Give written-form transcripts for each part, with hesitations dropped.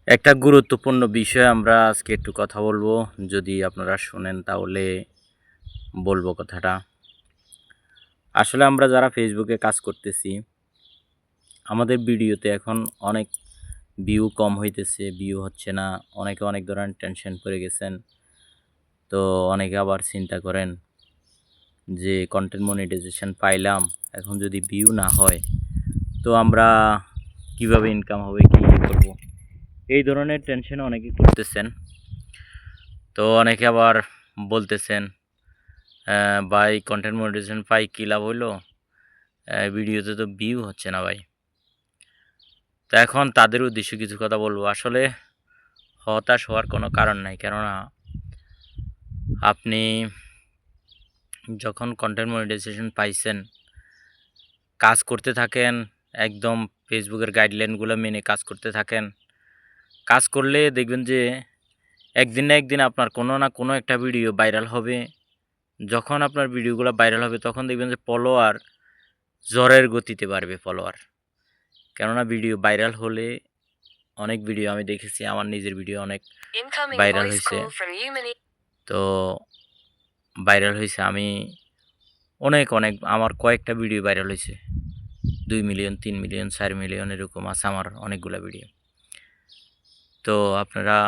একটা গুরুত্বপূর্ণ বিষয় আমরা আজকে একটু কথা বলবো। যদি আপনারা শোনেন তাহলে বলবো কথাটা। আসলে আমরা যারা ফেসবুকে কাজ করতেছি, আমাদের ভিডিওতে এখন অনেক ভিউ কম হইতেছে, ভিউ হচ্ছে না। অনেকে অনেক ধরনের টেনশন পড়ে গেছেন। তো অনেকে আবার চিন্তা করেন যে কন্টেন্ট মনিটাইজেশন পাইলাম, এখন যদি ভিউ না হয় তো আমরা কিভাবে ইনকাম হবে, কী করব? এই ধরনের টেনশন অনেকে করতেছেন। তো অনেকে আবার বলতেছেন, ভাই কন্টেন্ট মনিটাইজেশন পাই কী লাভ হইলো? ভিডিওতে তো ভিউ হচ্ছে না ভাই। তো এখন তাদের উদ্দেশ্যে কিছু কথা বলবো। আসলে হতাশ হওয়ার কোনো কারণ নাই। কেননা আপনি যখন কন্টেন্ট মনিটাইজেশন পাইছেন, কাজ করতে থাকেন, একদম ফেসবুকের গাইডলাইনগুলো মেনে কাজ করতে থাকেন। কাজ করলে দেখবেন যে একদিন না একদিন আপনার কোনো না কোনো একটা ভিডিও ভাইরাল হবে। যখন আপনার ভিডিওগুলো ভাইরাল হবে তখন দেখবেন যে ফলোয়ার ঝড়ের গতিতে বাড়বে ফলোয়ার। কেননা ভিডিও ভাইরাল হলে অনেক ভিডিও আমি দেখেছি, আমার নিজের ভিডিও অনেক ভাইরাল হয়েছে। তো ভাইরাল হয়েছে, আমি অনেক আমার কয়েকটা ভিডিও ভাইরাল হয়েছে। 2 মিলিয়ন, 3 মিলিয়ন, 4 মিলিয়ন এরকম আছে আমার অনেকগুলা ভিডিও। তো আপনারা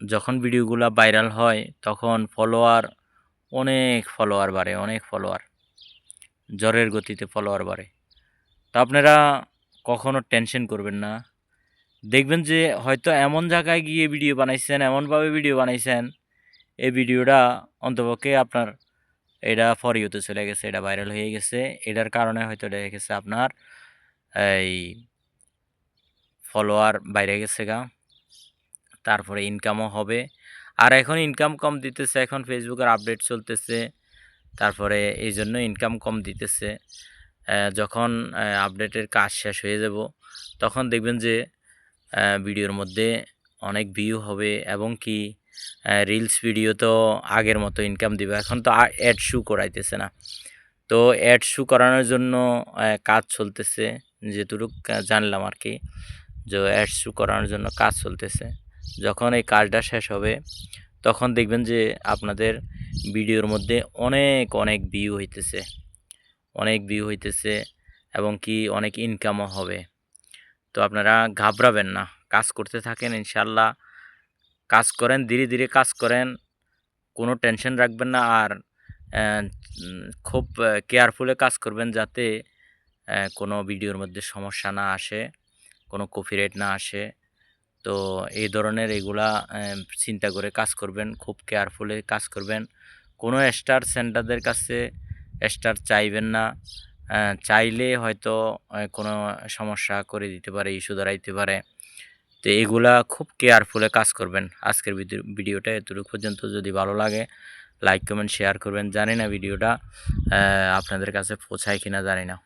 যখন ভিডিওগুলো ভাইরাল হয় তখন অনেক ফলোয়ার বাড়ে, অনেক ফলোয়ার, ঝড়ের গতিতে ফলোয়ার বাড়ে। তো আপনারা কখনো টেনশন করবেন না। দেখবেন যে হয়তো এমন জায়গায় গিয়ে ভিডিও বানাইছেন, এমনভাবে ভিডিও বানাইছেন, এই ভিডিওটা অন্তপক্ষে আপনার এটা ফর ইউতে চলে গেছে, এটা ভাইরাল হয়ে গেছে। এটার কারণে হয়তো দেখা গেছে আপনার এই ফলোয়ার বাইরে গেছে গা, তারপরে ইনকামও হবে। আর এখন ইনকাম কম দিতেছে, এখন ফেসবুকের আপডেট চলতেছে, তারপরে এই জন্য ইনকাম কম দিতেছে। যখন আপডেটের কাজ শেষ হয়ে যাব তখন দেখবেন যে ভিডিওর মধ্যে অনেক ভিউ হবে এবং কি রিলস ভিডিও তো আগের মতো ইনকাম দিবে। এখন তো অ্যাড শু করাইতেছে না। তো অ্যাড শু করানোর জন্য কাজ চলতেছে, যেটুক জানলাম আর কি, যে অ্যাড শু করানোর জন্য কাজ চলতেছে। যখন এই কাজটা শেষ হবে তখন দেখবেন যে আপনাদের ভিডিওর মধ্যে অনেক ভিউ হইতেছে, অনেক ভিউ হইতেছে এবং কি অনেক ইনকামও হবে। তো আপনারা ঘাবড়াবেন না, কাজ করতে থাকেন, ইনশাল্লাহ কাজ করেন, ধীরে ধীরে কাজ করেন, কোনো টেনশন রাখবেন না। আর খুব কেয়ারফুলে কাজ করবেন যাতে কোনো ভিডিওর মধ্যে সমস্যা না আসে, কোনো কপিরাইট না আসে। তো এই ধরনের এগুলা চিন্তা করে কাজ করবেন, খুব কেয়ারফুলে কাজ করবেন। কোনো স্টার সেন্টারদের কাছে স্টার চাইবেন না। চাইলে হয়তো কোনো সমস্যা করে দিতে পারে, ইস্যু দাঁড়াইতে পারে। তো এগুলা খুব কেয়ারফুলে কাজ করবেন। আজকের ভিডিওটা এতটুকু পর্যন্ত। যদি ভালো লাগে লাইক কমেন্ট শেয়ার করবেন। জানি না ভিডিওটা আপনাদের কাছে পৌঁছায় কিনা, জানি না।